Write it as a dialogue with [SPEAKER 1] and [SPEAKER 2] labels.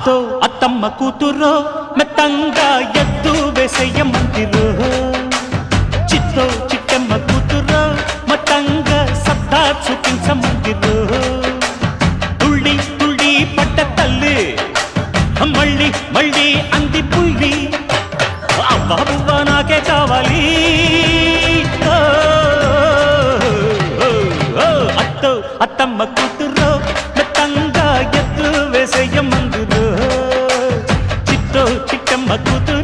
[SPEAKER 1] అత్తో అత్తమ్మ కూతురో మెత్తంగా ఎద్దు వేసేయమందిరో చిత్తో చిట్టమ్మ కూతురో మతంగా సత్తా చూపించమందిరో తుళ్ళి తుళ్ళి పడ్డ తల్లి మళ్ళీ మళ్ళీ అంది పుల్లి అవ్వ నాకే కావాలి అత్తో అత్తమ్మ కూతురో మెత్తంగా ఎద్దు వేసేయమందిరో చిట్టో చిట్టమ్మ కూతురు